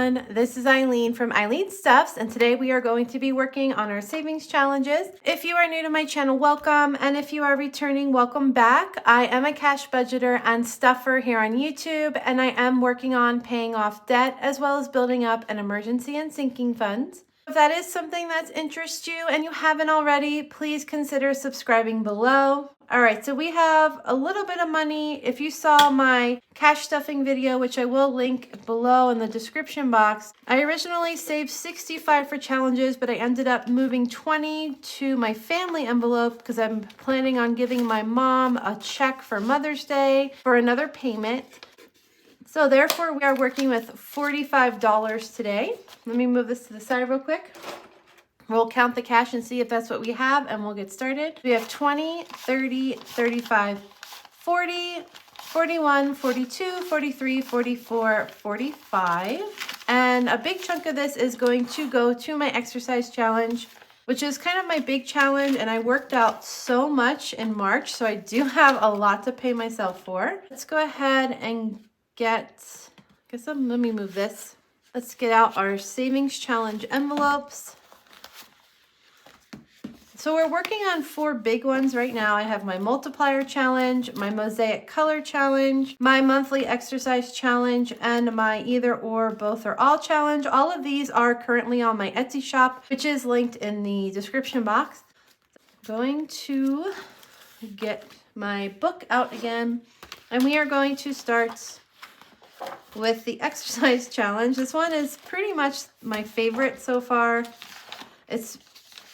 everyone. This is Eileen from Eileen Stuffs, and today we are going to be working on our savings challenges. If you are new to my channel, welcome, and if you are returning, welcome back. I am a cash budgeter and stuffer here on YouTube, and I am working on paying off debt as well as building up an emergency and sinking fund. If that is something that interests you and you haven't already, please consider subscribing below. All right, so we have a little bit of money. If you saw my cash stuffing video, which I will link below in the description box, I originally saved $65 for challenges, but I ended up moving $20 to my family envelope because I'm planning on giving my mom a check for Mother's Day for another payment. So therefore, we are working with $45 today. Let me move this to the side real quick. We'll count the cash and see if that's what we have, and we'll get started. We have 20, 30, 35, 40, 41, 42, 43, 44, 45. And a big chunk of this is going to go to my exercise challenge, which is kind of my big challenge, and I worked out so much in March, so I do have a lot to pay myself for. Let's go ahead and let me move this. Let's get out our savings challenge envelopes. So we're working on 4 big ones right now. I have my multiplier challenge, my Mosaic color challenge, my monthly exercise challenge, and my either or both or all challenge. All of these are currently on my Etsy shop, which is linked in the description box. I'm going to get my book out again, and we are going to start with the exercise challenge. This one is pretty much my favorite so far.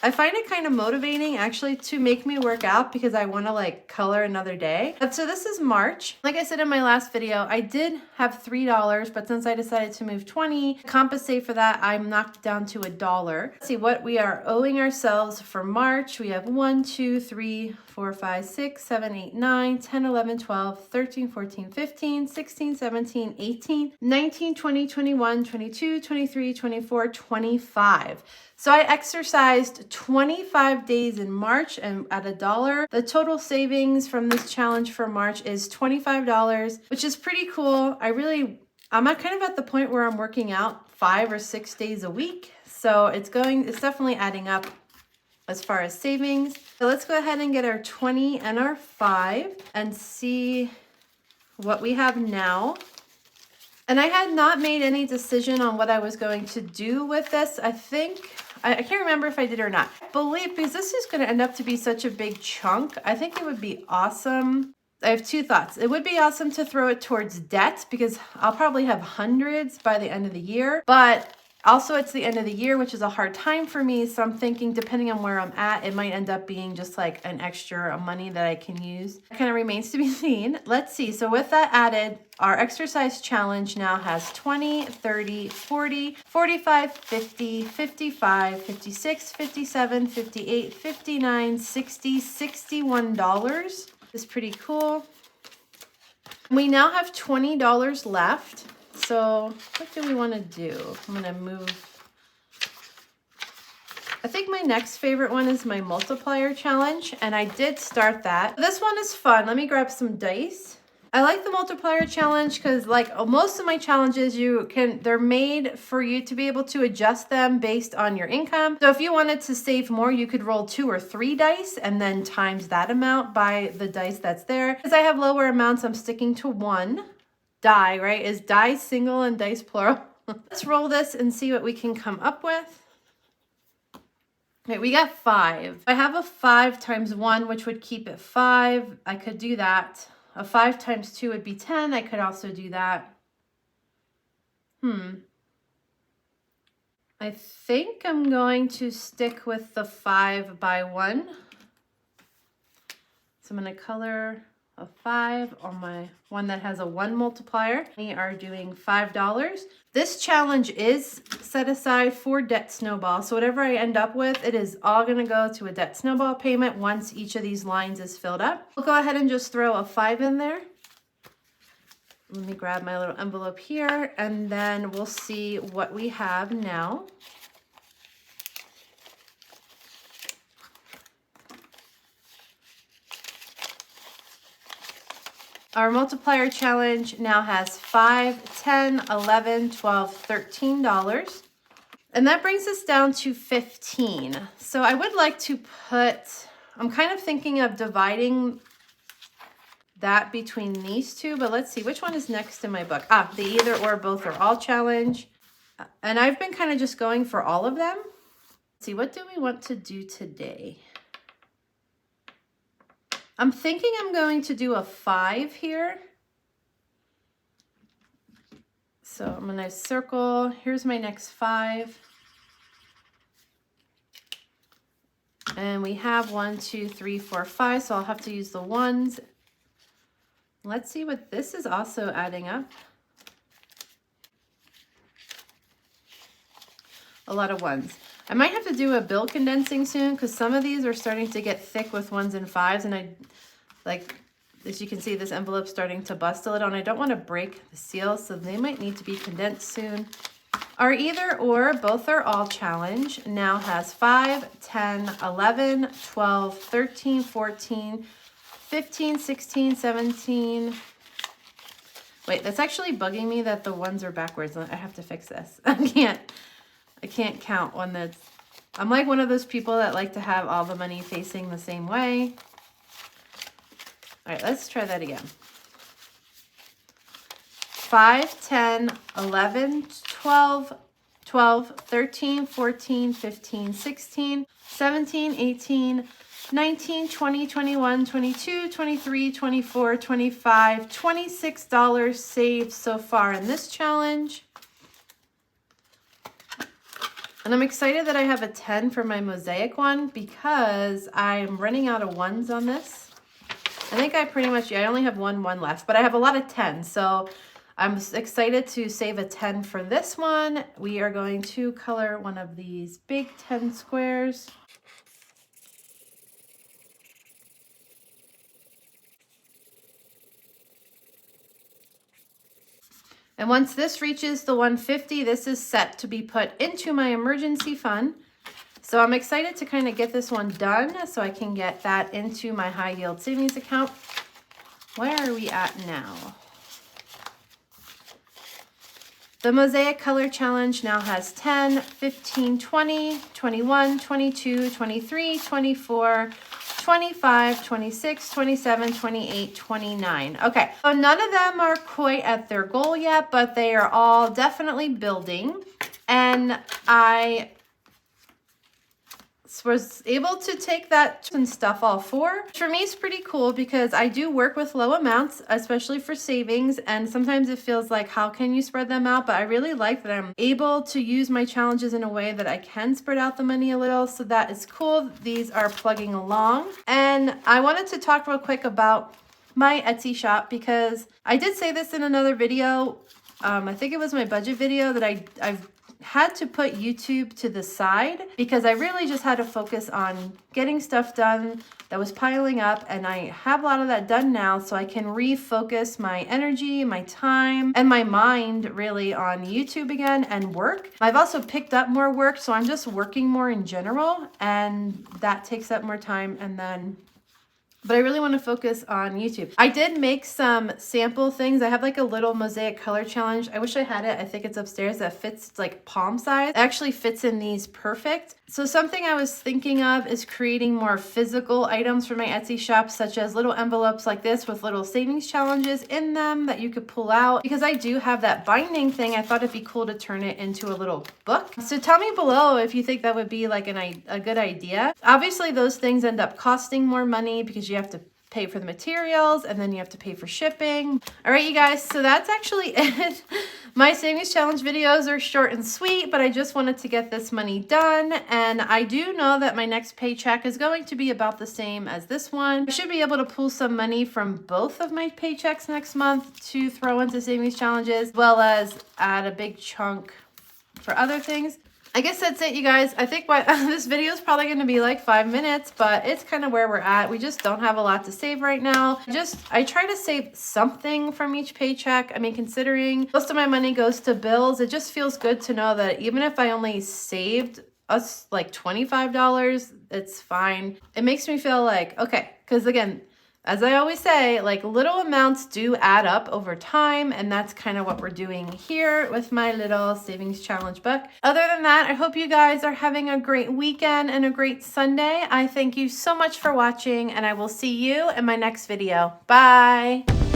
I find it kind of motivating actually to make me work out because I want to like color another day. But so this is March. Like I said in my last video, I did have $3, but since I decided to move 20, to compensate for that, I'm knocked down to $1. Let's see what we are owing ourselves for March. We have 1, 2, 3, 4, 5, 6, 7, 8, 9, 10, 11, 12, 13, 14, 15, 16, 17, 18, 19, 20, 21, 22, 23, 24, 25. So I exercised 25 days in March and at $1. The total savings from this challenge for March is $25, which is pretty cool. I'm kind of at the point where I'm working out 5 or 6 days a week. So it's definitely adding up as far as savings. So let's go ahead and get our 20 and our 5 and see what we have now. And I had not made any decision on what I was going to do with this. I can't remember if I did or not. Because this is going to end up to be such a big chunk, I think it would be awesome. I have 2 thoughts. It would be awesome to throw it towards debt because I'll probably have hundreds by the end of the year. But also it's the end of the year, which is a hard time for me. So I'm thinking depending on where I'm at, it might end up being just like an extra money that I can use. It kind of remains to be seen. Let's see. So with that added, our exercise challenge now has 20, 30, 40, 45, 50, 55, 56, 57, 58, 59, 60, $61. It's pretty cool. We now have $20 left. So what do we want to do? I'm going to move. I think my next favorite one is my multiplier challenge, and I did start that. This one is fun. Let me grab some dice. I like the multiplier challenge because like most of my challenges, they're made for you to be able to adjust them based on your income. So if you wanted to save more, you could roll 2 or 3 dice and then times that amount by the dice that's there. Because I have lower amounts, I'm sticking to 1. Die, right? Is die single and dice plural? Let's roll this and see what we can come up with. Okay, we got 5. I have a 5 times 1, which would keep it 5. I could do that. A 5 times 2 would be 10. I could also do that. I think I'm going to stick with the 5 by 1. So I'm going to color a 5 on my one that has a 1 multiplier. We are doing $5. This challenge is set aside for debt snowball. So whatever I end up with, it is all going to go to a debt snowball payment once each of these lines is filled up. We'll go ahead and just throw a 5 in there. Let me grab my little envelope here, and then we'll see what we have now. Our multiplier challenge now has $5, $10, $11, $12, $13. And that brings us down to 15. So I would like to I'm kind of thinking of dividing that between these two, but let's see, which one is next in my book? The either or both or all challenge. And I've been kind of just going for all of them. Let's see, what do we want to do today? I'm thinking I'm going to do a 5 here. So I'm going to circle. Here's my next 5. And we have 1, 2, 3, 4, 5. So I'll have to use the ones. Let's see what this is also adding up. A lot of ones. I might have to do a bill condensing soon because some of these are starting to get thick with 1s and 5s, and I like, as you can see, this envelope's starting to bust a little, and I don't want to break the seal, so they might need to be condensed soon. Our either or both or all challenge now has 5, 10, 11, 12, 13, 14, 15, 16, 17. Wait, that's actually bugging me that the ones are backwards. I have to fix this. I can't count one that's... I'm like one of those people that like to have all the money facing the same way. All right, let's try that again. 5, 10, 11, 12, 12, 13, 14, 15, 16, 17, 18, 19, 20, 21, 22, 23, 24, 25, $26 saved so far in this challenge. And I'm excited that I have a 10 for my Mosaic one because I'm running out of ones on this. I think I only have one left, but I have a lot of 10s. So I'm excited to save a 10 for this one. We are going to color one of these big 10 squares. And once this reaches the 150, this is set to be put into my emergency fund. So I'm excited to kind of get this one done so I can get that into my high yield savings account. Where are we at now? The Mosaic Color Challenge now has 10, 15, 20, 21, 22, 23, 24, 25, 26, 27, 28, 29. Okay, so none of them are quite at their goal yet, but they are all definitely building. And I was able to take that and stuff all 4. Which for me is pretty cool because I do work with low amounts, especially for savings, and sometimes it feels like how can you spread them out, but I really like that I'm able to use my challenges in a way that I can spread out the money a little, so that is cool. These are plugging along. And I wanted to talk real quick about my Etsy shop because I did say this in another video. I think it was my budget video that I've had to put YouTube to the side because I really just had to focus on getting stuff done that was piling up, and I have a lot of that done now, so I can refocus my energy, my time, and my mind really on YouTube again and work. I've also picked up more work, so I'm just working more in general, and that takes up more time, but I really want to focus on YouTube. I did make some sample things. I have like a little Mosaic color challenge. I wish I had it. I think it's upstairs that fits like palm size. It actually fits in these perfect. So something I was thinking of is creating more physical items for my Etsy shop, such as little envelopes like this with little savings challenges in them that you could pull out. Because I do have that binding thing, I thought it'd be cool to turn it into a little book. So tell me below if you think that would be like a good idea. Obviously those things end up costing more money because you have to pay for the materials and then you have to pay for shipping. All right, you guys, so that's actually it. My savings challenge videos are short and sweet, but I just wanted to get this money done. And I do know that my next paycheck is going to be about the same as this one. I should be able to pull some money from both of my paychecks next month to throw into savings challenges, as well as add a big chunk for other things. I guess that's it, you guys. I think this video is probably going to be like 5 minutes, but it's kind of where we're at. We just don't have a lot to save right now. I try to save something from each paycheck. I mean, considering most of my money goes to bills, it just feels good to know that even if I only saved us like $25, it's fine. It makes me feel like, okay, because again, as I always say, like little amounts do add up over time, and that's kind of what we're doing here with my little savings challenge book. Other than that, I hope you guys are having a great weekend and a great Sunday. I thank you so much for watching, and I will see you in my next video. Bye.